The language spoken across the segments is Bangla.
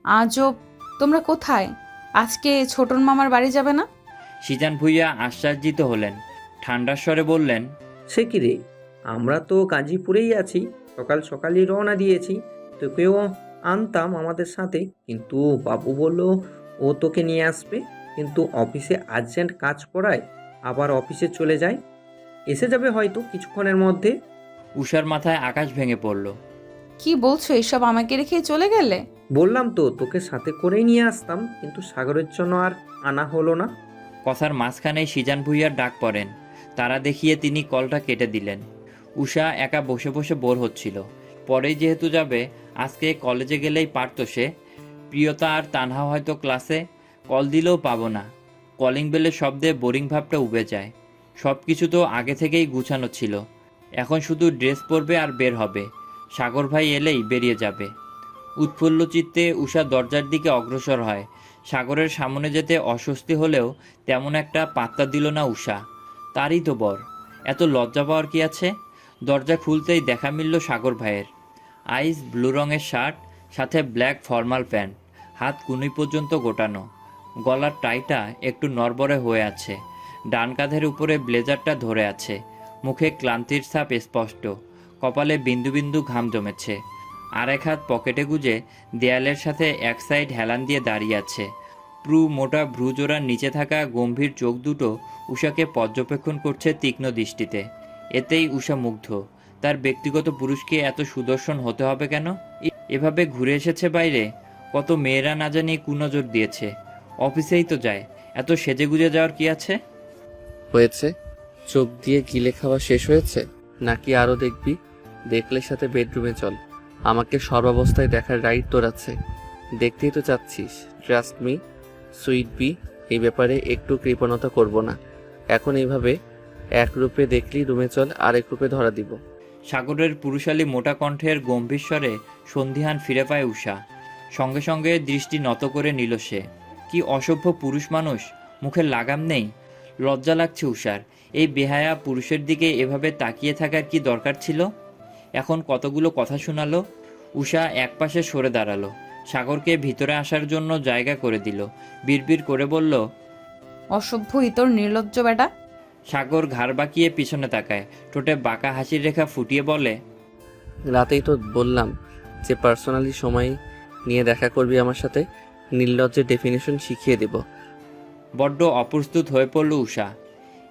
আজব, তোমরা কোথায়? আজকে ছোটন মামার বাড়ি যাবে না? সিজান ভুইয়া আশ্চর্যিত হলেন। ঠান্ডার স্বরে বললেন, সে কি রে, আমরা তো গাজীপুরেই আছি, সকাল সকালই রওনা দিয়েছি। তোকেও আনতাম আমাদের সাথে, কিন্তু বাবু বলল ও তোকে নিয়ে আসবে, কিন্তু অফিসে আর্জেন্ট কাজ পড়ায় আবার অফিসে চলে যায়। এসে যাবে হয়তো কিছুক্ষণের মধ্যে। উষার মাথায় আকাশ ভেঙে পড়ল। কি বলছো, এসব আমাকে রেখে চলে গেলে? বললাম তো তোকে সাথে করেই নিয়ে আসতাম, কিন্তু সাগরের জন্য আর আনা হলো না। কথার মাঝখানেই সিজান ভুইয়ার ডাক পড়েন। তারা দেখিয়ে তিনি কলটা কেটে দিলেন। উষা একা বসে বসে বোর হচ্ছিল। পরেই যেহেতু যাবে, আজকে কলেজে গেলেই পারত সে। প্রিয়তা আর তানহা হয়তো ক্লাসে, কল দিলেও পাবো না। কলিং বেলের শব্দে বোরিং ভাবটা উবে যায়। সব কিছু তো আগে থেকেই গুছানো ছিল। এখন শুধু ড্রেস পরবে আর বের হবে। সাগর ভাই এলেই বেরিয়ে যাবে। উৎফুল্ল চিত্তে উষা দরজার দিকে অগ্রসর হয়। সাগরের সামনে যেতে অস্বস্তি হলেও তেমন একটা পাত্তা দিল না উষা। তারই তো বর, এত লজ্জা পাওয়ার কি আছে? দরজা খুলতেই দেখা মিলল সাগর ভাইয়ের। আইস ব্লু রঙের শার্ট, সাথে ব্ল্যাক ফর্মাল প্যান্ট, হাত কুনুই পর্যন্ত গোটানো। গলার টাইটা একটু নড়বড়ে হয়ে আছে। ডান কাঁধের উপরে ব্লেজারটা ধরে আছে। মুখে ক্লান্তির ছাপ স্পষ্ট। কপালে বিন্দু বিন্দু ঘাম জমেছে। আর এক হাত পকেটে গুজে দেয়ালের সাথে এক সাইড হেলান দিয়ে দাঁড়িয়ে আছে। মোটা ভ্রুজোড়ার নিচে থাকা গম্ভীর চোখ দুটো উষাকে পর্যবেক্ষণ করছে তীক্ষ্ণ দৃষ্টিতে। এতেই উষা মুগ্ধ। তার ব্যক্তিগত পুরুষকে এত সুদর্শন হতে হবে কেন? এভাবে ঘুরে এসেছে বাইরে, কত মেয়েরা না জানি কুনজর দিয়েছে। অফিসেই তো যায়, এত সেজেগুজে যাওয়ার কি আছে? হয়েছে? চোখ দিয়ে গিলে খাওয়া শেষ হয়েছে নাকি আরও দেখবি? দেখলে সাথে বেডরুমে চল, আমাকে সর্বাবস্থায় দেখার রাইট তোর আছে। দেখতেই তো চাচ্ছিস। ট্রাস্ট মি সুইট বি, এই ব্যাপারে একটু কৃপণতা করব না। এখন এইভাবে এক রূপে দেখলি রুমে চল, আরেক রূপে ধরা দিব। সাগরের পুরুষালী মোটা কণ্ঠের গম্ভীর স্বরে সন্ধিহান ফিরে পায় উষা। সঙ্গে সঙ্গে দৃষ্টি নত করে নিল সে। কি অসভ্য পুরুষ মানুষ, মুখের লাগাম নেই। লজ্জা লাগছে উষার। এই বেহায়া পুরুষের দিকে এভাবে তাকিয়ে থাকার কি দরকার ছিল? এখন কতগুলো কথা শোনালো। উষা একপাশে সরে দাঁড়ালো। সাগরকে ভিতরে আসার জন্য জায়গা করে দিল। বিড়বিড় করে বলল, অসভ্য ইতর নির্লজ্জ বেটা। সাগর ঘাড় বাঁকিয়ে পিছনে তাকায়। ঠোঁটে বাঁকা হাসির রেখা ফুটিয়ে বলে, রাতেই তো বললাম যে পার্সোনালি সময় নিয়ে দেখা করবি আমার সাথে, নির্লজ্জের ডেফিনেশন শিখিয়ে দেব। বড্ড অপ্রস্তুত হয়ে পড়ল উষা।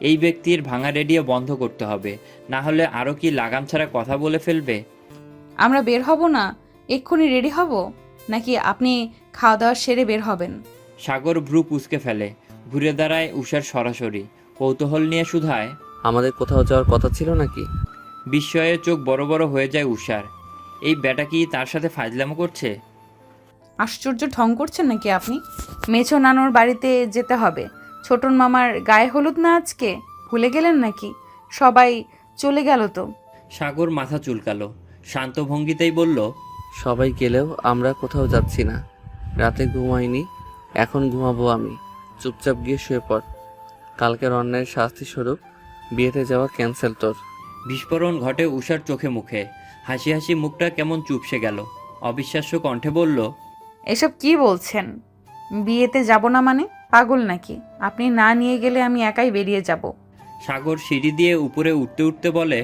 এই ব্যক্তির ভাঙা রেডিও বন্ধ করতে হবে, না হলে আরও কি লাগাম ছাড়া কথা বলে ফেলবে। আমরা বের হব না? এক্ষুনি রেডি হব, নাকি আপনি খাওয়া দাওয়া সেরে বের হবেন? সাগর ভ্রু কুঁচকে ফেলে। ঘুরে দাঁড়ায় উষার সরাসরি। কৌতূহল নিয়ে শুধায়, আমাদের কোথাও যাওয়ার কথা ছিল নাকি? বিস্ময়ে চোখ বড় বড় হয়ে যায় উষার। এই ব্যাটা কি তার সাথে ফাজলামো করছে? আশ্চর্য ঢং করছেন নাকি আপনি? মেছো নানুর বাড়িতে যেতে হবে। ছোটন মামার গায়ে হলুদ না আজকে, ভুলে গেলেন নাকি? সবাই চলে গেল তো। সাগর মাথা চুলকালো। শান্ত ভঙ্গিতেই বলল, সবাই গেলেও আমরা কোথাও যাচ্ছি না। রাতে ঘুমাইনি, এখন ঘুমাবো আমি। চুপচাপ গিয়ে শুয়ে পড়। কালকের অন্যায়ের শাস্তি স্বরূপ বিয়েতে যাওয়া ক্যান্সেল তোর। বিস্ফোরণ ঘটে উষার চোখে মুখে। হাসি হাসি মুখটা কেমন চুপসে গেল। অবিশ্বাস্য কণ্ঠে বলল, এসব কি বলছেন? বিয়েতে যাব না মানে? পাগল নাকি? আপনি না নিয়ে গেলে আমি একাই বেরিয়ে যাব। সাগর সিঁড়ি দিয়ে উপরে উঠতে উঠতে বলে,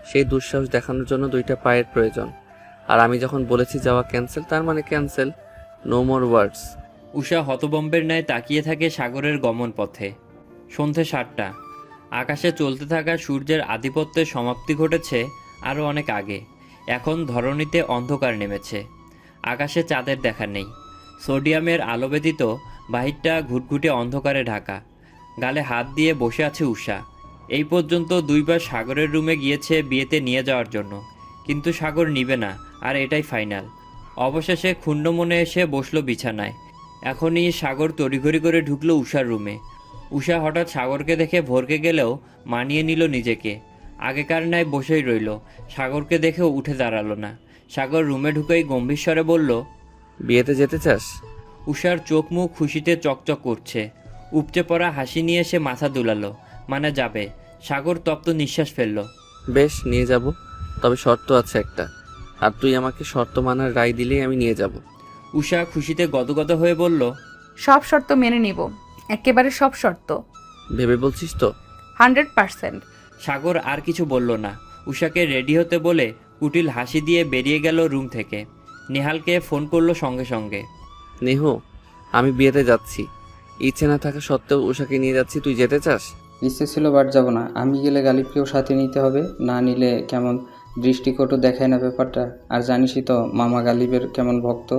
সেই দুঃসাহস দেখানোর জন্য দুইটা পায়ের প্রয়োজন। আর আমি যখন বলেছি যাওয়া ক্যান্সেল, তার মানে ক্যান্সেল। নো মোর ওয়ার্ডস। উষা হতবম্বের ন্যায় তাকিয়ে থাকে সাগরের গমন পথে। সন্ধে 7টা। আকাশে চলতে থাকা সূর্যের আধিপত্যের সমাপ্তি ঘটেছে আরও অনেক আগে। এখন ধরণীতে অন্ধকার নেমেছে। আকাশে চাঁদের দেখা নেই। সোডিয়ামের আলো ব্যতীত বাহিরটা ঘুটঘুটে অন্ধকারে ঢাকা। গালে হাত দিয়ে বসে আছে উষা। এই পর্যন্ত 2বার সাগরের রুমে গিয়েছে বিয়েতে নিয়ে যাওয়ার জন্য, কিন্তু সাগর নিবে না, আর এটাই ফাইনাল। অবশেষে ক্ষুণ্ণ মনে এসে বসলো বিছানায়। এখনই সাগর তড়িঘড়ি করে ঢুকলো উষার রুমে। উষা হঠাৎ সাগরকে দেখে ভরকে গেলেও মানিয়ে নিল নিজেকে। আগেকার ন্যায় বসেই রইল। সাগরকে দেখেও উঠে দাঁড়ালো না। সাগর রুমে ঢুকেই গম্ভীর স্বরে বলল, বিয়েতে যেতে চাস? উষার চোখ মুখ খুশিতে চকচক করছে। উপচে পড়া হাসি নিয়ে সে মাথা দুলালো, মানে যাবে। সাগর তপ্ত নিঃশ্বাস ফেলল। বেশ, নিয়ে যাব, তবে শর্ত আছে একটা। আর তুই আমাকে শর্ত মানার রায় দিলেই আমি নিয়ে যাব। উষা খুশিতে গদগদ হয়ে বলল, সব শর্ত মেনে নিব, একেবারে সব শর্ত। ভেবে বলছিস তো? 100%। সাগর আর কিছু বলল না। উষাকে রেডি হতে বলে কুটিল হাসি দিয়ে বেরিয়ে গেল রুম থেকে। নেহালকে ফোন করলো সঙ্গে সঙ্গে। নেহু, আমি বিয়েতে যাচ্ছি। ইচ্ছে না থাকা সত্ত্বেও উষাকে নিয়ে যাচ্ছি, তুই যেতে চাস? ইচ্ছে ছিল বাট যাব না। আমি গেলে গালিবকেও সাথে নিতে হবে, না নিলে কেমন দৃষ্টিকটু দেখায় না ব্যাপারটা। আর জানিসই তো মামা গালিবের কেমন ভক্ত।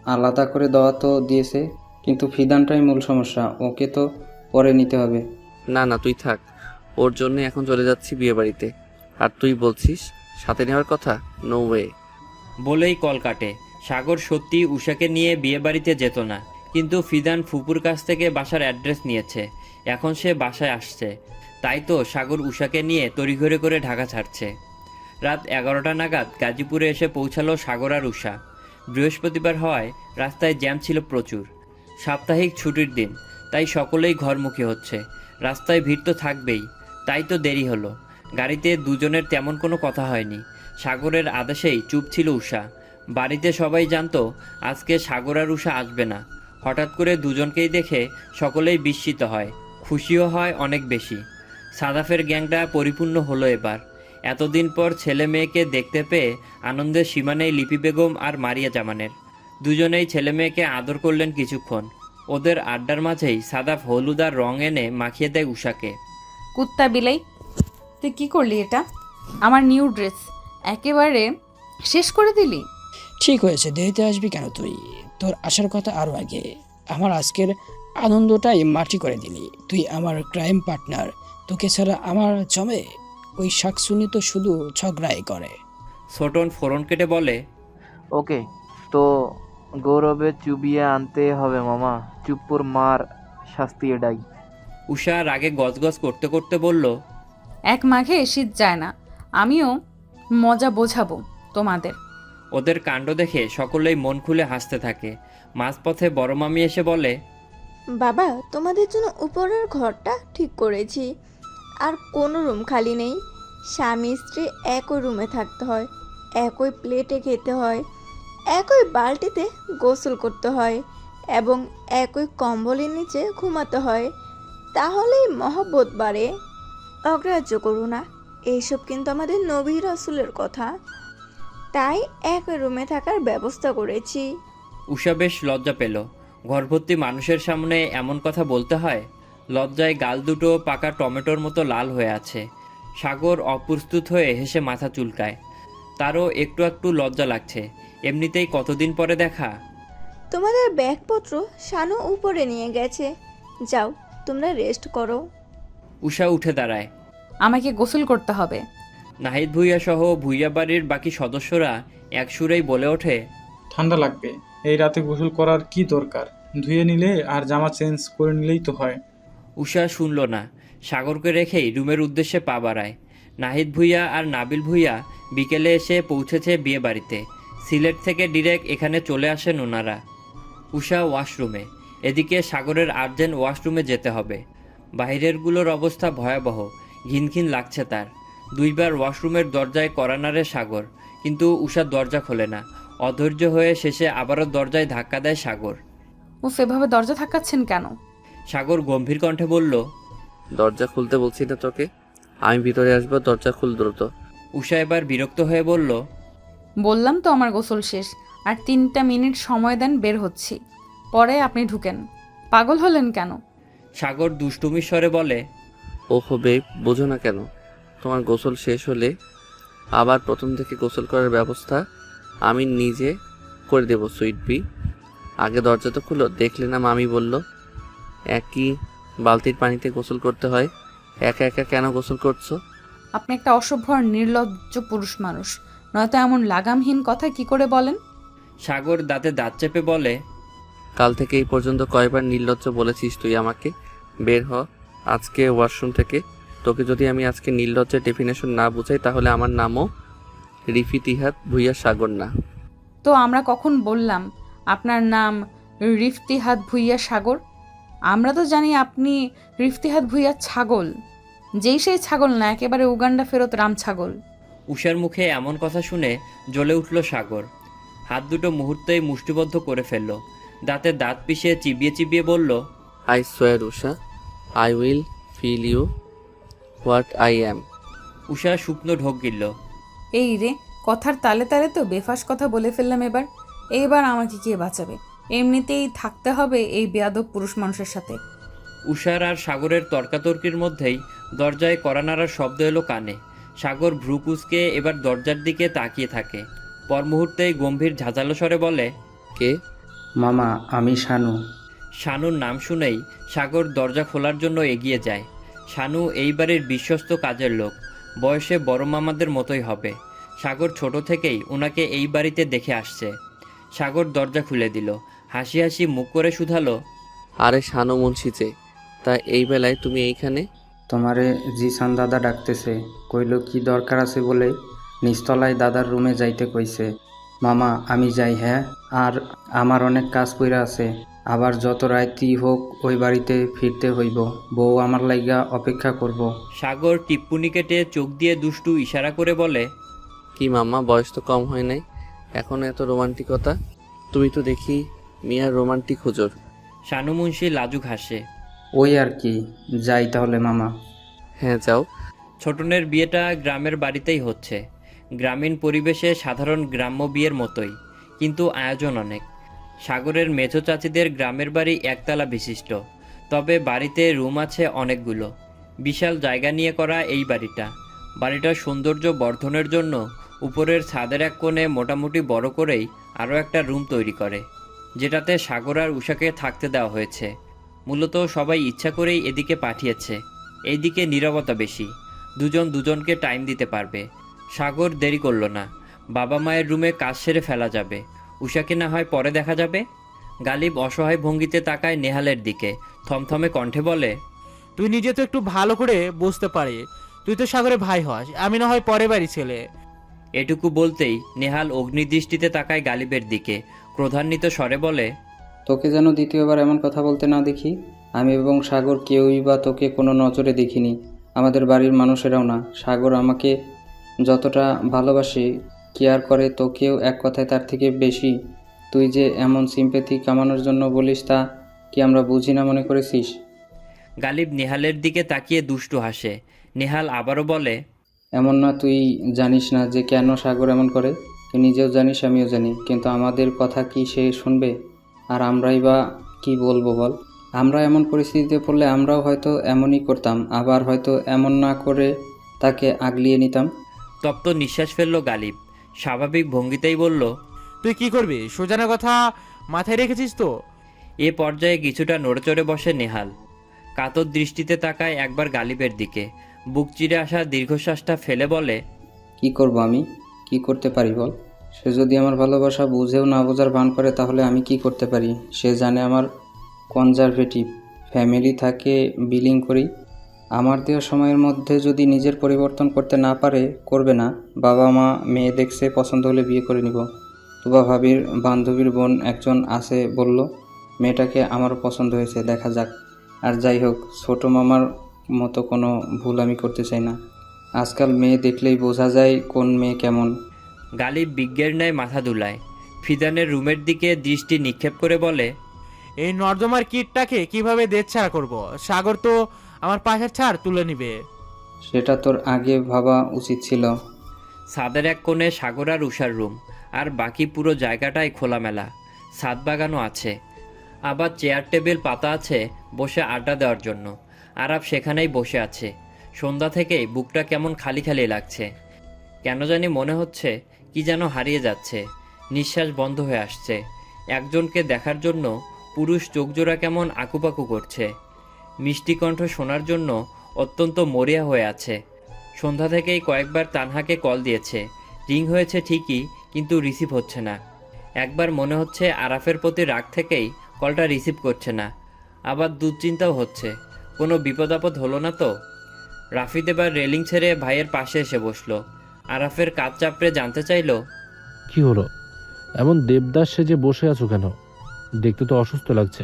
আলাদা করে দেওয়া তো দিয়েছে, কিন্তু ফিদানটাই মূল সমস্যা, ওকে তো পরে নিতে হবে। না না, তুই থাক। ওর জন্য এখন চলে যাচ্ছি বিয়ে বাড়িতে। আর তুই বলছিস সাথে নেওয়ার কথা? No way. বলেই কল কাটে। সাগর সত্যি উষাকে নিয়ে বিয়েবাড়িতে যেত না, কিন্তু ফিদান ফুপুর কাছ থেকে বাসার অ্যাড্রেস নিয়েছে। এখন সে বাসায় আসছে। তাই তো সাগর উষাকে নিয়ে তড়িঘড়ি করে ঢাকা ছাড়ছে। রাত 11টা নাগাদ গাজীপুরে এসে পৌঁছালো সাগর আর উষা। বৃহস্পতিবার হওয়ায় রাস্তায় জ্যাম ছিল প্রচুর। সাপ্তাহিক ছুটির দিন, তাই সকলেই ঘরমুখী হচ্ছে। রাস্তায় ভিড় তো থাকবেই, তাই তো দেরি হলো। গাড়িতে দুজনের তেমন কোনো কথা হয়নি। সাগরের আদেশেই চুপ ছিল উষা। বাড়িতে সবাই জানতো আজকে সাগর আর উষা আসবে না। হঠাৎ করে দুজনকেই দেখে সকলেই বিস্মিত হয়, খুশিও হয় অনেক বেশি। সাদাফের গ্যাংটা পরিপূর্ণ হলো এবার। এতদিন পর ছেলে মেয়েকে দেখতে পেয়ে আনন্দের সীমা নেই লিপি বেগম আর মারিয়া জামানের। দুজনেই ছেলে মেয়েকে আদর করলেন কিছুক্ষণ। ওদের আড্ডার মাঝেই সাদাফ হলুদ আর রং এনে মাখিয়ে দেয় উষাকে। কুত্তা বিলাই, তুই কি করলি এটা? আমার নিউ ড্রেস একেবারে শেষ করে দিলি। ঠিক হয়েছে, দেরিতে আসবি কেন তুই? তোর আসার কথা আরও আগে। আমার আজকের আনন্দটাই মাটি করে দিলি। তুই আমার ক্রাইম পার্টনার, তোকে ছাড়া আমার জমে? ওই শাকসুনি তো শুধু ঝগড়াই করে। ছোটন ফোরন কেটে বলে, ওকে, তো গৌরবে চুবিয়ে আনতে হবে মামা। চুপ্পুর মার শাস্তি এটাই। উষা রাগে গজগজ করতে করতে বলল, এক মাঘে শীত যায় না, আমিও মজা বোঝাবো তোমাদের। ওদের কাণ্ড দেখে সকলেই মন খুলে হাসতে থাকে। মাঝপথে বড় মামি এসে বলে, বাবা, তোমাদের জন্য উপরের ঘরটা ঠিক করেছি। আর কোনো রুম খালি নেই। স্বামী স্ত্রী একই রুমে থাকতে হয়, একই প্লেটে খেতে হয়, একই বালতিতে গোসল করতে হয় এবং একই কম্বলের নিচে ঘুমাতে হয়। তাহলেই মহব্বত বাড়ে। অগ্রাহ্য করো না, এইসব কিন্তু আমাদের নবী রাসূলের কথা। তাই একই রুমে থাকার ব্যবস্থা করেছি। উষা বেশ লজ্জা পেল। ঘরভর্তি মানুষের সামনে এমন কথা বলতে হয়? লজ্জায় গাল দুটো পাকা টমেটোর মতো লাল হয়ে আছে। সাগর অপ্রস্তুত হয়ে হেসে মাথা চুলকায়। তারও একটু একটু লজ্জা লাগছে, এমনিতেই কতদিন পরে দেখা। তোমাদের ব্যাগপত্র শানু উপরে নিয়ে গেছে, যাও তোমরা রেস্ট করো। উষা উঠে দাঁড়ায়। আমাকে গোসল করতে হবে। নাহিদ ভুইয়া সহ ভুইয়া বাড়ির বাকি সদস্যরা এক সুরেই বলে ওঠে, ঠান্ডা লাগবে, এই রাতে গোসল করার কি দরকার? ধুয়ে নিলে আর জামা চেঞ্জ করে নিলেই তো হয়। উষা শুনল না। সাগরকে রেখেই রুমের উদ্দেশ্যে পা বাড়ায়। নাহিদ ভুইয়া আর নাবিল ভুইয়া বিকেলে এসে পৌঁছেছে বিয়ে বাড়িতে। সিলেট থেকে ডিরেক্ট এখানে চলে আসেন ওনারা। উষা ওয়াশরুমে, এদিকে সাগরের আর্জেন্ট ওয়াশরুমে যেতে হবে। বাইরেরগুলোর অবস্থা ভয়াবহ, ঘিনঘিন লাগছে তার। দুইবার ওয়াশরুমের দরজায় কড়া নাড়ে সাগর, কিন্তু উষা দরজা খোলে না। অধৈর্য হয়ে শেষে আবারও দরজায় ধাক্কা দেয় সাগর। ও সেভাবে দরজা ধাক্কাচ্ছেন কেন? সাগর গম্ভীর কণ্ঠে বলল, দরজা খুলতে বলছি না তোকে? আমি ভিতরে আসবো, দরজা খুল দ্রুত। উষা এবার বিরক্ত হয়ে বলল, বললাম তো আমার গোসল শেষ, আর 3টা মিনিট সময় দেন, বের হচ্ছি, পরে আপনি ঢুকেন। পাগল হলেন কেন? সাগর দুষ্টুমির স্বরে বলে, ওহো বেব, বোঝো না কেন? তোমার গোসল শেষ হলে আবার প্রথম থেকে গোসল করার ব্যবস্থা আমি নিজে করে দেবো সুইট বি। আগে দরজা তো খুলো। দেখলে না মামি বলল একই বালতির পানিতে গোসল করতে হয়। একা একা কেন গোসল করছো? আপনি একটা অসভ্য আর নির্লজ্জ পুরুষ মানুষ, নয়তো এমন লাগামহীন কথা কি করে বলেন? সাগর দাঁতে দাঁত চেপে বলে, কাল থেকে এই পর্যন্ত কয়বার নির্লজ্জ বলেছিস তুই আমাকে? বের হ আজকে ওয়াশরুম থেকে। তোকে যদি আমি আজকে নির্লজ্জের ডেফিনেশন না বুঝাই তাহলে আমার নামও রিফিতিহাত ভুইয়া সাগর না। তো আমরা কখন বললাম আপনার নাম রিফতিহাত ভুইয়া সাগর? আমরা তো জানি আপনি রিফতিহাত ভুইয়া ছাগল, যেই সেই ছাগল না, একেবারে উগান্ডা ফেরত রাম ছাগল। উষার মুখে এমন কথা শুনে জ্বলে উঠল সাগর। হাত দুটো মুহূর্তেই মুষ্টিবদ্ধ করে ফেলল। দাঁতে দাঁত পিষে চিবিয়ে চিবিয়ে বলল, I swear Usha, I will fill you what I am. Usha শুকনো ঢোক গিলল। এই রে, কথার তালে তালে তো বেফাস কথা বলে ফেললাম। এইবার আমাকে কে বাঁচাবে? এমনিতেই থাকতে হবে এই বেয়াদব পুরুষ মানুষের সাথে। উষার আর সাগরের তর্কাতর্কির মধ্যেই দরজায় কড়া নাড়ার শব্দ এলো কানে। সাগর ভ্রু কুঁচকে এবার দরজার দিকে তাকিয়ে থাকে। পর মুহূর্তেই গম্ভীর ঝাঁঝালো স্বরে বলে, কে? মামা, আমি শানু। শানুর নাম শুনেই সাগর দরজা খোলার জন্য এগিয়ে যায়। শানু এই বাড়ির বিশ্বস্ত কাজের লোক, বয়সে বড় মামাদের মতোই হবে। সাগর ছোট থেকেই ওনাকে এই বাড়িতে দেখে আসছে। সাগর দরজা খুলে দিল, হাসি হাসি মুখ করে শুধালো, আরে শানু মুন্সি যে, তা এই বেলায় তুমি এইখানে? তোমারে জিসান দাদা ডাকতেছে, কইল কি দরকার আছে বলে নিচতলায় দাদার রুমে যাইতে কইছে। মামা আমি যাই। হ্যাঁ, আর আমার অনেক কাজ পইরা আছে। আবার যত রাইতই হোক ওই বাড়িতে ফিরতে হইব। বউ আমার লাইগা অপেক্ষা করব। সাগর টিপ্পুনি কেটে চোখ দিয়ে দুষ্টু ইশারা করে বলে, কি মামা, বয়স তো কম হয় নাই, এখন এত রোমান্টিকতা? তুমি তো দেখি মিয়ার রোমান্টিক হুজুর। শানু মুন্সি লাজুক হাসে। ওই আর কি, যাই তাহলে মামা। হ্যাঁ যাও। ছোটনের বিয়েটা গ্রামের বাড়িতেই হচ্ছে। গ্রামীণ পরিবেশে সাধারণ গ্রাম্য বিয়ের মতোই, কিন্তু আয়োজন অনেক। সাগরের মেঝো চাচিদের গ্রামের বাড়ি একতলা বিশিষ্ট, তবে বাড়িতে রুম আছে অনেকগুলো। বিশাল জায়গা নিয়ে করা এই বাড়িটা। বাড়িটার সৌন্দর্য বর্ধনের জন্য উপরের ছাদের এক কোণে মোটামুটি বড় করেই আরও একটা রুম তৈরি করে, যেটাতে সাগর আর উষাকে থাকতে দেওয়া হয়েছে। মূলত সবাই ইচ্ছা করেই এদিকে পাঠিয়েছে। এইদিকে নীরবতা বেশি, দুজন দুজনকে টাইম দিতে পারবে। সাগর দেরি করল না, বাবা মায়ের রুমে কাজ সেরে ফেলা যাবে, উষাকে না হয় পরে দেখা যাবে। গালিব অসহায় ভঙ্গিতে তাকায় নেহালের দিকে, থমথমে কণ্ঠে বলে, তুই নিজে তো একটু ভালো করে বুঝতে পারি, তুই তো সাগরের ভাই হস, আমি না হয় পরে বাড়ি ছেলে। এটুকু বলতেই নেহাল অগ্নিদৃষ্টিতে তাকায় গালিবের দিকে, ক্রোধান্বিত স্বরে বলে, তোকে যেন দ্বিতীয়বার এমন কথা বলতে না দেখি। আমি এবং সাগর কেউই বা তোকে কোনো নজরে দেখিনি, আমাদের বাড়ির মানুষেরাও না। সাগর আমাকে যতটা ভালোবাসে, কেয়ার করে, তোকেও এক কথায় তার থেকে বেশি। তুই যে এমন সিম্প্যাথি কামানোর জন্য বলিস, তা কি আমরা বুঝি না মনে করেছিস? গালিব নেহালের দিকে তাকিয়ে দুষ্টু হাসে। নেহাল আবারও বলে, এমন না তুই জানিস না যে কেন সাগর এমন করে? তুই নিজেও জানিস, আমিও জানি, কিন্তু আমাদের কথা কি সে শুনবে? আর আমরাই বা কি বলবো বল? আমরা এমন পরিস্থিতিতে পড়লে আমরাও হয়তো এমনই করতাম, আবার হয়তো এমন না করে তাকে আগলিয়ে নিতাম। তপ্ত নিঃশ্বাস ফেলল গালিব, স্বাভাবিক ভঙ্গিতেই বলল, তুই কি করবি? সুজানের কথা মাথায় রেখেছিস তো? এ পর্যায়ে কিছুটা নড়েচড়ে বসে নেহাল, কাতর দৃষ্টিতে তাকায় একবার গালিবের দিকে, বুক চিরে আসা দীর্ঘশ্বাসটা ফেলে বলে, কি করব আমি? কি করতে পারি বল? সে যদি আমার ভালোবাসা বুঝেও না বোঝার ভান করে, তাহলে আমি কি করতে পারি? সে জানে আমার কনজারভেটিভ ফ্যামিলি থাকে, বিলিং করি। আমার দেওয়া সময়ের মধ্যে যদি নিজের পরিবর্তন করতে না পারে, করবে না। বাবা মা মেয়ে দেখছে, পছন্দ হলে বিয়ে করে নিব। তুবা ভাবির বান্ধবীর বোন একজন আছে, বলল মেয়েটাকে আমারও পছন্দ হয়েছে, দেখা যাক। আর যাই হোক, ছোট মামার মতো কোনো ভুল আমি করতে চাই না। আজকাল মেয়ে দেখলেই বোঝা যায় কোন মেয়ে কেমন। গালিব বিজ্ঞের ন্যায় মাথা দুলায়, ফিদানের রুমের দিকে দৃষ্টি নিক্ষেপ করে বলে, এই নর্দমার কিটটাকে কিভাবে দেছাড়া করব? সাগর তো আমার পাশের ছাড় তুলে নিবে। সেটা তোর আগে ভাবা উচিত ছিল। ছাদের এক কোণে সাগর আর উষার রুম, আর বাকি পুরো জায়গাটাই খোলামেলা। ছাদ বাগানও আছে, আবার চেয়ার টেবিল পাতা আছে বসে আড্ডা দেওয়ার জন্য। আরাফ সেখানেই বসে আছে। সন্ধ্যা থেকেই বুকটা কেমন খালি খালি লাগছে, কেন জানি মনে হচ্ছে কি যেন হারিয়ে যাচ্ছে, নিঃশ্বাস বন্ধ হয়ে আসছে। একজনকে দেখার জন্য পুরুষ চোখজোড়া কেমন আকুপাকু করছে। মিষ্টি কণ্ঠ শোনার জন্য অত্যন্ত মরিয়া হয়ে আছে। সন্ধ্যা থেকেই কয়েকবার তানহাকে কল দিয়েছে, রিং হয়েছে ঠিকই, কিন্তু রিসিভ হচ্ছে না। একবার মনে হচ্ছে আরাফের প্রতি রাগ থেকেই কলটা রিসিভ করছে না। আবার দুশ্চিন্তাও হচ্ছে, কোনো বিপদ আপদ হলো না তো। রাফিদ এবার রেলিং ছেড়ে ভাইয়ের পাশে এসে বসলো। আরাফের কাজ চাপড়ে জানতে চাইলো, কি হলো? এমন দেবদাস সেজে বসে আছো কেন? দেখতে তো অসুস্থ লাগছে।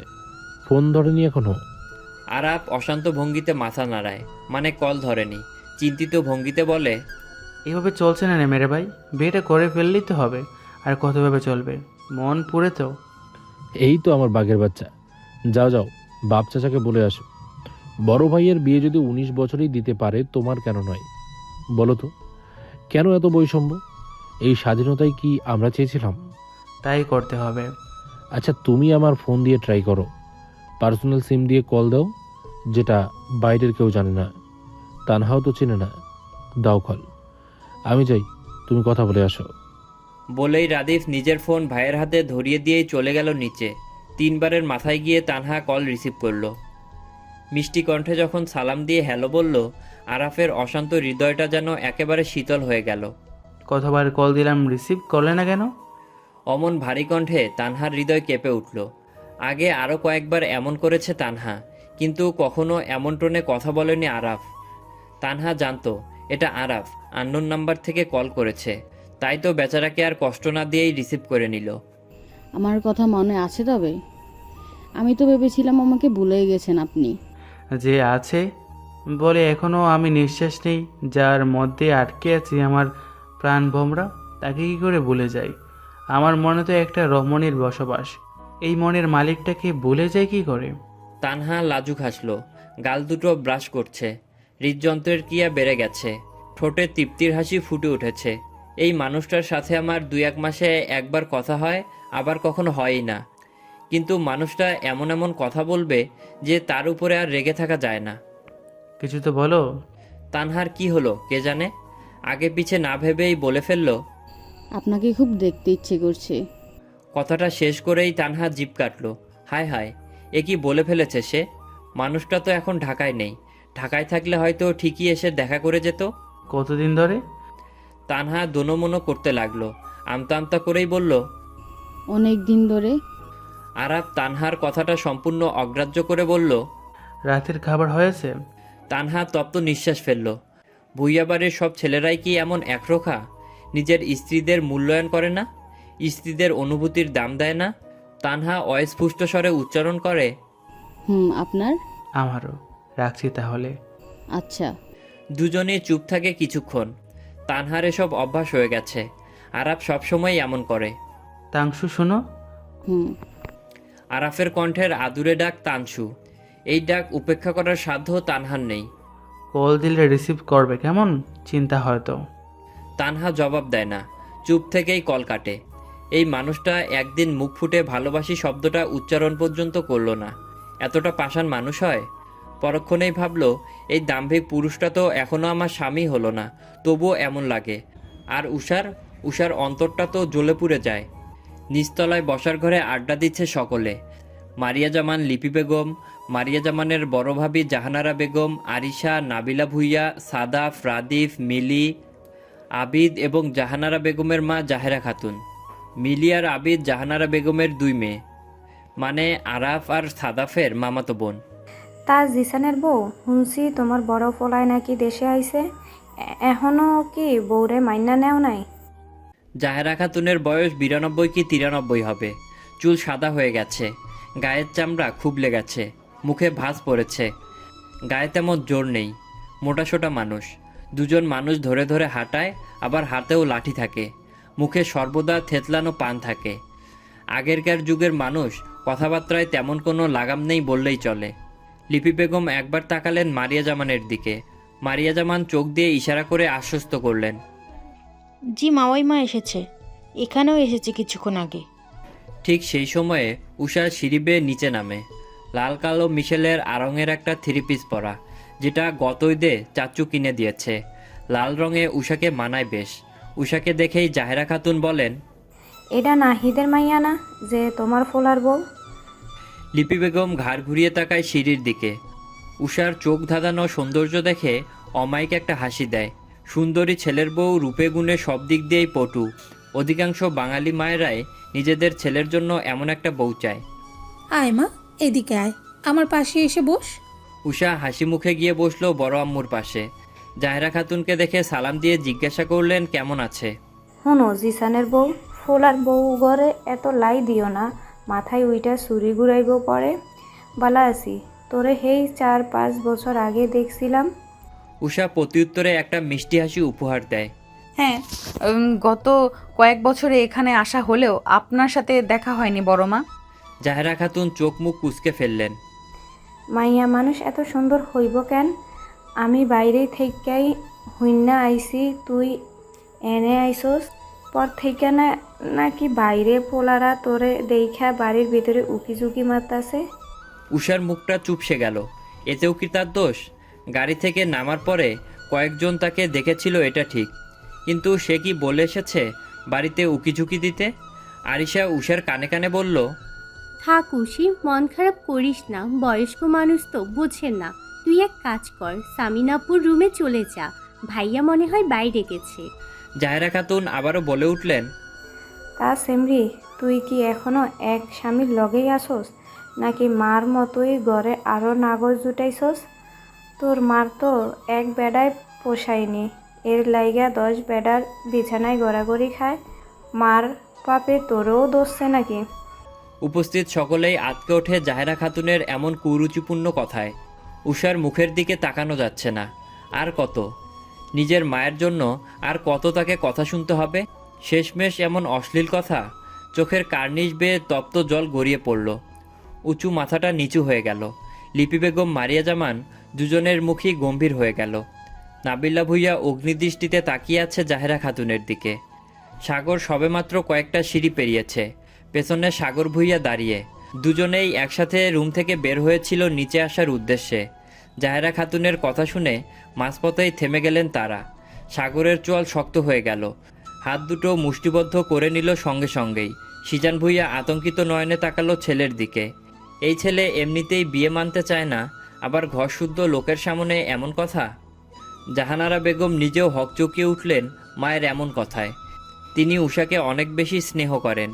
ফোন ধরেনি এখনো? আরাফ অশান্ত ভঙ্গিতে মাথা নাড়ায়, মানে কল ধরেনি। চিন্তিত ভঙ্গিতে বলে, এভাবে চলছে না রে মেরে ভাই, বিয়েটা করে ফেললেই তো হবে। আর আর কতভাবে চলবে? মন পুড়ে তো। এই তো আমার বাঘের বাচ্চা। যাও যাও, বাপ চাচাকে বলে আসো। বড় ভাইয়ের বিয়ে যদি 19 বছরেই দিতে পারে, তোমার কেন নয় বলো তো? কেন এত বৈষম্য? এই স্বাধীনতাই কি আমরা চেয়েছিলাম? তাই করতে হবে। আচ্ছা, তুমি আমার ফোন দিয়ে ট্রাই করো, পার্সোনাল সিম দিয়ে কল দাও, যেটা বাইরের কেউ জানে না। তানহাও তো চেনে না। দাও কল। আমি যাই, তুমি কথা বলে আসো। বলেই রাদিফ নিজের ফোন ভাইয়ের হাতে ধরিয়ে দিয়েই চলে গেল নিচে। 3বারের মাথায় গিয়ে তানহা কল রিসিভ করলো। মিষ্টি কণ্ঠে যখন সালাম দিয়ে হ্যালো বলল, আরাফের অশান্ত হৃদয়টা যেন একেবারে শীতল হয়ে গেল। কতবার কল দিলাম, রিসিভ করলে না কেন? অমন ভারী কণ্ঠে তানহার হৃদয় কেঁপে উঠল। আগে আরও কয়েকবার এমন করেছে তানহা, কিন্তু কখনো এমন টোনে কথা বলেনি আরাফ। তানহা জানতো এটা আরাফ আননোন নাম্বার থেকে কল করেছে, তাই তো বেচারাকে আর কষ্ট না দিয়েই রিসিভ করে নিল। আমার কথা মনে আছে তবে? আমি তো ভেবেছিলাম আমাকে ভুলেই গেছেন আপনি। যে আছে বলে এখনও আমি নিঃশ্বাস নেই, যার মধ্যে আটকে আছি আমার প্রাণ ভোমরা, তাকে কী করে ভুলে যাই? আমার মনে তো একটা রমণীর বসবাস, এই মনের মালিকটাকে ভুলে যায় কী করে? তানহা লাজুক হাসল, গাল দুটো ব্রাশ করছে। হৃদযন্ত্রের ক্রিয়া বেড়ে গেছে, ঠোঁটে তৃপ্তির হাসি ফুটে উঠেছে। এই মানুষটার সাথে আমার 2-1 মাসে একবার কথা হয়, আবার কখনো হয়ই না। কিন্তু মানুষটা এমন এমন কথা বলবে যে তার উপরে আর রেগে থাকা যায় না। কিছু তো বলো। তানহার কি হলো কে জানে, আগে পিছে না ভেবেই বলে ফেলল, আপনাকে খুব দেখতে ইচ্ছে করছে। কথাটা শেষ করেই তানহা জিভ কাটল। হায় হায়, এ কি বলে ফেলেছে সে? মানুষটা তো এখন ঢাকায় নেই, ঢাকায় থাকলে হয়তো ঠিকই এসে দেখা করে যেত। কতদিন ধরে? তানহা দোনোমনো করতে লাগলো, আমতা আমতা করেই বলল, অনেক দিন ধরে। আরাফ তানহার কথাটা সম্পূর্ণ অগ্রাহ্য করে বলল, রাতের খাবার হয়েছে? তানহা তপ্ত নিঃশ্বাস ফেলল। ভুইয়া বাড়ির সব ছেলেরাই কি এমন একরোখা? নিজের স্ত্রীদের মূল্যায়ন করে না, স্ত্রীদের অনুভূতির দাম দেয় না? তানহা অস্ফুষ্ট স্বরে উচ্চারণ করে, আপনার? আমারও। রাখছি তাহলে। আচ্ছা। দুজনেই চুপ থাকে কিছুক্ষণ। তানহার এসব অভ্যাস হয়ে গেছে, আরাফ সবসময় এমন করে। তাংশু শোনো। আরাফের কণ্ঠের আদুরে ডাক তানসু। এই ডাক উপেক্ষা করার সাধ্য তানহার নেই। কল দিলে রিসিভ করবে কেমন চিন্তা হয়তো। তানহা জবাব দেয় না, চুপ থেকেই কল কাটে। এই মানুষটা একদিন মুখ ফুটে ভালোবাসি শব্দটা উচ্চারণ পর্যন্ত করলো না। এতটা পাষাণ মানুষ হয়? পরক্ষণেই ভাবলো, এই দাম্ভিক পুরুষটা তো এখনও আমার স্বামী হলো না, তবুও এমন লাগে। আর উষার অন্তরটা তো জ্বলে পুড়ে যায়। নিচতলায় বসার ঘরে আড্ডা দিচ্ছে সকলে। মারিয়া জামান, লিপি বেগম, মারিয়া জামানের বড় ভাবি জাহানারা বেগম, আরিশা, নাবিলা ভুইয়া, সাদাফ, রাদিফ, মিলি, আবিদ এবং জাহানারা বেগমের মা জাহেরা খাতুন। মিলি আর আবিদ জাহানারা বেগমের 2 মেয়ে, মানে আরাফ আর সাদাফের মামাতো বোন। তা জিসানের বউ, শুনছি তোমার বড় ফলায় নাকি দেশে আইছে, এখনো কি বউরে মাইনা নেও নাই? জাহেরা খাতুনের বয়স 92 কি 93 হবে। চুল সাদা হয়ে গেছে, গায়ের চামড়া খুবলে গেছে, মুখে ভাঁজ পড়েছে। গায়ে তেমন জোর নেই, মোটাসোটা মানুষ। 2জন মানুষ ধরে ধরে হাঁটায়, আবার হাতেও লাঠি থাকে। মুখে সর্বদা থেতলানো পান থাকে। আগেরকার যুগের মানুষ, কথাবার্তায় তেমন কোনো লাগাম নেই বললেই চলে। লিপি বেগম একবার তাকালেন মারিয়া জামানের দিকে। মারিয়া জামান চোখ দিয়ে ইশারা করে আশ্বস্ত করলেন, জি মাওয়াই মা এসেছে, এখানেও এসেছে কিছুক্ষণ আগে। ঠিক সেই সময়ে উষা সিঁড়ি বেয়ে নিচে নামে। লাল কালো মিশেলের আড়ঙের একটা 3 পিস পরা, যেটা গত ঈদে চাচু কিনে দিয়েছে। লাল রঙে উষাকে মানায় বেশ। উষাকে দেখেই জাহেরা খাতুন বলেন, এটা নাহিদের মাইয়া না যে তোমার ফোলার বউ? লিপি বেগম ঘাড় ঘুরিয়ে তাকায় সিঁড়ির দিকে। উষার চোখ ধাঁধানো সৌন্দর্য দেখে অমায়িক একটা হাসি দেয়। সুন্দরী ছেলের বউ রূপে গুণে সব দিক দিয়েই পটু। অধিকাংশ বাঙালি মায়েরাই নিজেদের ছেলের জন্য এমন একটা বউ চায়। আয় মা, এদিকে আয়, আমার পাশে এসে বস। উষা হাসি মুখে গিয়ে বসলো বড় আম্মুর পাশে। জাহেরা খাতুনকে দেখে সালাম দিয়ে জিজ্ঞাসা করলেন কেমন আছে। শোনো জিসানের বউ, ফোলার বউ ঘরে এত লাই দিও না, মাথায় উইটা চুরি ঘুরাইব পরে। বালা আছি, তোরে হেই 4-5 বছর আগে দেখছিলাম। উষা প্রত্যুত্তরে একটা মিষ্টি হাসি উপহার দেয়। হ্যাঁ, গত কয়েক বছরে এখানে আসা হলেও আপনার সাথে দেখা হয়নি বড় মা। জাহেরা খাতুন চোখ মুখ কুঁচকে ফেললেন। মাইয়া মানুষ এত সুন্দর হইব কেন? আমি বাইরে থেকেই হুইন্না আইছি, তুই এনে আইসোস পর থেকে না নাকি বাইরে পোলারা তোরে দেখা বাড়ির ভিতরে উকি ঝুঁকি মারতাছে? উষার মুখটা চুপসে গেল। এতেও কি তার দোষ? গাড়ি থেকে নামার পরে কয়েকজন তাকে দেখেছিল, এটা ঠিক, কিন্তু সে কি বলে এসেছে বাড়িতে উকিঝুঁকি দিতে? আরিশা উষার কানে কানে বলল, থাক উশি, মন খারাপ করিস না, বয়স্ক মানুষ তো বোঝেন না। তুই এক কাজ কর, সামিনাপুর রুমে চলে যা, ভাইয়া মনে হয় বাইরে গেছে। জাহেরা খাতুন আবারও বলে উঠলেন, তা সেমরি, তুই কি এখনো এক স্বামীর লগেই আসোস, নাকি মার মতোই ঘরে আরও নাগর জুটাইছস? তোর মার তো এক বেড়ায় পোষায়নি, এর লাইগা 10 বেড়ার বিছানায় গড়াগড়ি খায়। মার পাপে তোরও দোষছে নাকি? উপস্থিত সকলেই আটকে ওঠে জাহেরা খাতুনের এমন কুরুচিপূর্ণ কথায়। উষার মুখের দিকে তাকানো যাচ্ছে না। আর কত, নিজের মায়ের জন্য আর কত তাকে কথা শুনতে হবে? শেষমেশ এমন অশ্লীল কথা। চোখের কার্নিশ বেয়ে তপ্ত জল গড়িয়ে পড়ল। উঁচু মাথাটা নিচু হয়ে গেল। লিপি বেগম, মারিয়া জামান দুজনের মুখই গম্ভীর হয়ে গেল। নাবিল্লা ভুইয়া অগ্নিদৃষ্টিতে তাকিয়ে আছে জাহেরা খাতুনের দিকে। সাগর সবেমাত্র কয়েকটা সিঁড়ি পেরিয়েছে। পেছনে সাগর ভুইয়া দাঁড়িয়ে। দুজনেই একসাথে রুম থেকে বের হয়েছিল নিচে আসার উদ্দেশ্যে। জাহেরা খাতুনের কথা শুনে মাঝপথেই থেমে গেলেন তারা। সাগরের চোয়াল শক্ত হয়ে গেল। হাত দুটো মুষ্টিবদ্ধ করে নিল সঙ্গে সঙ্গেই। সিজান ভুইয়া আতঙ্কিত নয়নে তাকালো ছেলের দিকে। এই ছেলে এমনিতেই বিয়ে মানতে চায় না, আবার ঘরশুদ্ধ লোকের সামনে এমন কথা। জাহানারা বেগম নিজেও হকচকিয়ে উঠলেন মায়ের এমন কথায়। তিনি উষাকে অনেক বেশি স্নেহ করেন।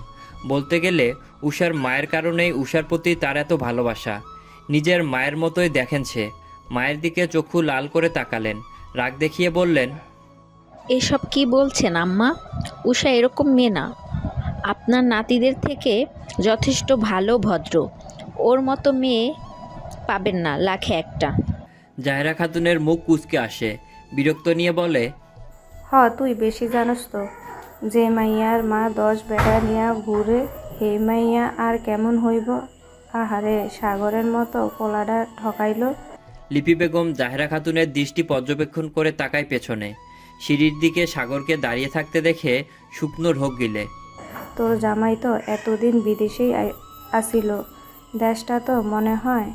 বলতে গেলে উষার মায়ের কারণেই উষার প্রতি তার এত ভালোবাসা। নিজের মায়ের মতোই দেখেন সে। মায়ের দিকে চক্ষু লাল করে তাকালেন, রাগ দেখিয়ে বললেন, এসব কি বলছেন আম্মা? উষা এরকম মেয়ে না, আপনার নাতিদের থেকে যথেষ্ট ভালো, ভদ্র। ওর মতো মেয়ে পাবেন না লাখে একটা। জাহেরা খাতুনের মুখ কুঁচকে আসে, বিরক্ত নিয়ে বলে, তুই বেশি জানোস তো। যে মাইয়ার মা 10 বেড়া নিয়া ঘুরে, হে মাইয়া আর কেমন হইব? আহারে, সাগরের মতো পোলাডা ঠকাইলো। লিপি বেগম জাহেরা খাতুনের দৃষ্টি পর্যবেক্ষণ করে তাকায় পেছনে। সিঁড়ির দিকে সাগরকে দাঁড়িয়ে থাকতে দেখে শুকনো ঢোক গিলে। তোর জামাই তো এতদিন বিদেশেই আসিল, দেশটা তো মনে হয়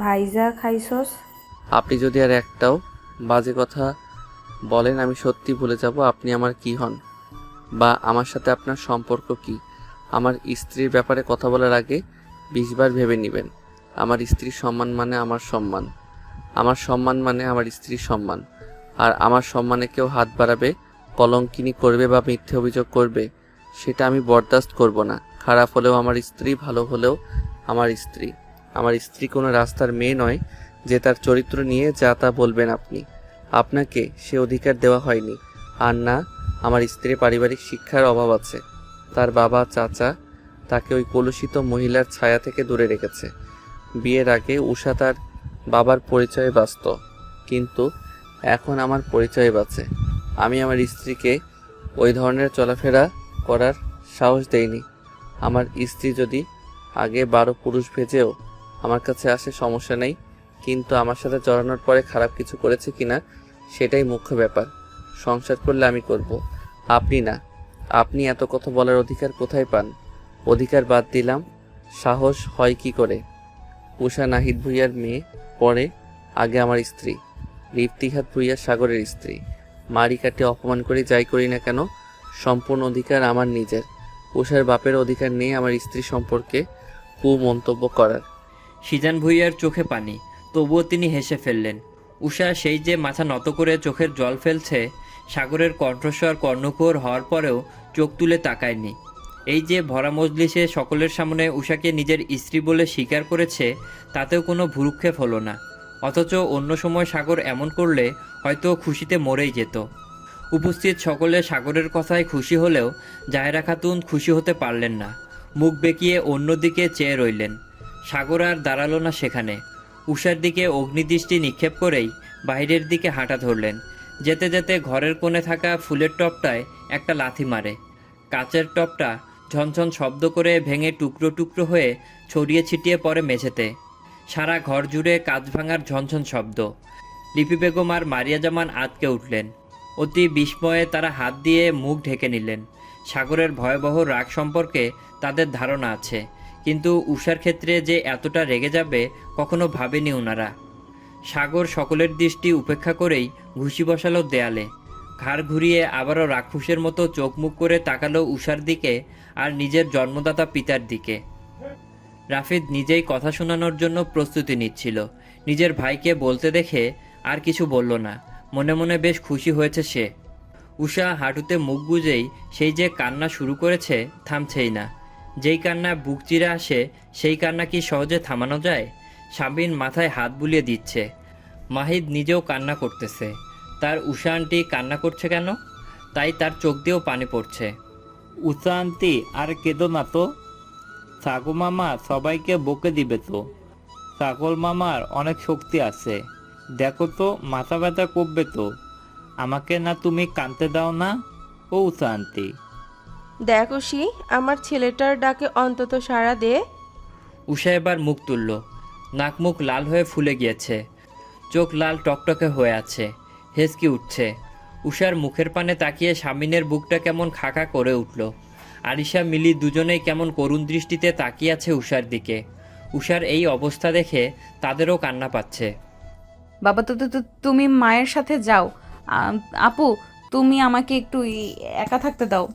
ভাইজা খাইছস। আপনি যদি আর একটাও বাজে কথা বলেন, আমি সত্যি ভুলে যাব আপনি আমার কি হন বা আমার সাথে আপনার সম্পর্ক কি। আমার স্ত্রীর ব্যাপারে কথা বলার আগে 20 বার ভেবে নেবেন। আমার স্ত্রীর সম্মান মানে আমার সম্মান, আমার সম্মান মানে আমার স্ত্রীর সম্মান। আর আমার সম্মানে কেউ হাত বাড়াবে, কলঙ্কিনী করবে বা মিথ্যে অভিযোগ করবে, সেটা আমি বরদাস্ত করব না। খারাপ হলেও আমার স্ত্রী, ভালো হলেও আমার স্ত্রী। আমার স্ত্রী কোনো রাস্তার মেয়ে নয় যে তার চরিত্র নিয়ে যা তা বলবেন আপনি। আপনাকে সে অধিকার দেওয়া হয়নি। আর না, আমার স্ত্রীর পারিবারিক শিক্ষার অভাব আছে। তার বাবা, চাচা তাকে ওই কলুষিত মহিলার ছায়া থেকে দূরে রেখেছে। বিয়ের আগে উষা তার বাবার পরিচয়ে ব্যস্ত, কিন্তু এখন আমার পরিচয়ে বাঁচে। আমি আমার স্ত্রীকে ওই ধরনের চলাফেরা করার সাহস দেইনি। আমার স্ত্রী যদি আগে 12 পুরুষ ভেজেও আমার কাছে আসে, সমস্যা নেই, কিন্তু আমার সাথে জড়ানোর পরে খারাপ কিছু করেছে কিনা সেটাই মুখ্য ব্যাপার। সংসার করলে আমি করব, আপনি না। আপনি এত কথা বলার অধিকার কোথায় পান? অধিকার বাদ দিলাম, সাহস হয় কি করে? উষা নাহিদ ভুইয়ার মেয়ে, পরে আগে আমার স্ত্রী। রিফতিহাত ভুইয়া সাগরের স্ত্রী। মারি কাটে অপমান করে যাই করি না কেন, সম্পূর্ণ অধিকার আমার নিজের। উষার বাপের অধিকার নেই আমার স্ত্রী সম্পর্কে কুমন্তব্য করার। সিজান ভুইয়ার চোখে পানি, তবুও তিনি হেসে ফেললেন। উষা সেই যে মাথা নত করে চোখের জল ফেলছে, সাগরের কণ্ঠস্বর কর্ণকুহর হওয়ার পরেও চোখ তুলে তাকায়নি। এই যে ভরা মজলিসে সকলের সামনে উষাকে নিজের স্ত্রী বলে স্বীকার করেছে, তাতেও কোনো ভ্রুক্ষেপ হলো না। অথচ অন্য সময় সাগর এমন করলে হয়তো খুশিতে মরেই যেত। উপস্থিত সকলে সাগরের কথায় খুশি হলেও জাহেরা খাতুন খুশি হতে পারলেন না। মুখ বেঁকিয়ে অন্যদিকে চেয়ে রইলেন। সাগর আর দাঁড়ালো না সেখানে। উষার দিকে অগ্নিদৃষ্টি নিক্ষেপ করেই বাইরের দিকে হাঁটা ধরলেন। যেতে যেতে ঘরের কোণে থাকা ফুলের টবটায় একটা লাথি মারে। কাচের টবটা ঝনঝন শব্দ করে ভেঙে টুকরো টুকরো হয়ে ছড়িয়ে ছিটিয়ে পড়ে মেঝেতে। সারা ঘর জুড়ে কাঁচ ভাঙার ঝনঝন শব্দ। লিপি বেগম আর মারিয়া জামান আঁতকে উঠলেন। অতি বিস্ময়ে তারা হাত দিয়ে মুখ ঢেকে নিলেন। সাগরের ভয়াবহ রাগ সম্পর্কে তাদের ধারণা আছে, কিন্তু উষার ক্ষেত্রে যে এতটা রেগে যাবে কখনো ভাবেনি ওনারা। সাগর সকলের দৃষ্টি উপেক্ষা করেই ঘুষি বসালো দেয়ালে। ঘাড় ঘুরিয়ে আবারও রাক্ষসের মতো চোখ মুখ করে তাকালো উষার দিকে আর নিজের জন্মদাতা পিতার দিকে। রাফিদ নিজেই কথা শোনানোর জন্য প্রস্তুতি নিচ্ছিল। নিজের ভাইকে বলতে দেখে আর কিছু বলল না। মনে মনে বেশ খুশি হয়েছে সে। উষা হাঁটুতে মুখ গুজেই সেই যে কান্না শুরু করেছে, থামছেই না। যেই কান্না বুক চিরে আসে সেই কান্না কি সহজে থামানো যায়? সাবিন মাথায় হাত বুলিয়ে দিচ্ছে। মাহিদ নিজেও কান্না করতেছে। তার উষা আন্টি কান্না করছে কেন? তাই তার চোখ দিয়েও পানি পড়ছে। উষা আন্টি আর কেঁদো না তো, সাগু মামা সবাইকে বকে দিবে তো। সাগর মামার অনেক শক্তি আছে, দেখো তো মাথা ব্যথা করবে তো। আমাকে না তুমি কাঁদতে দাও না ও উষা আন্টি। দেখো সি, আমার ছেলেটার ডাকে অন্তত সাড়া দে। উষা এবার মুখ তুলল। নাক মুখ লাল হয়ে ফুলে গিয়েছে, চোখ লাল টকটকে হয়ে আছে, হেসকি উঠছে। উষার মুখের পানে তাকিয়ে স্বামীনের বুকটা কেমন খাকা করে উঠল। আরিশা মিলি দুজনেই কেমন করুণ দৃষ্টিতে তাকিয়ে আছে উষার দিকে। উষার এই অবস্থা দেখে তাদেরও কান্না পাচ্ছে। বাবা তুমি মায়ের সাথে যাও। আপু তুমি আমাকে একটু একা থাকতে দাও।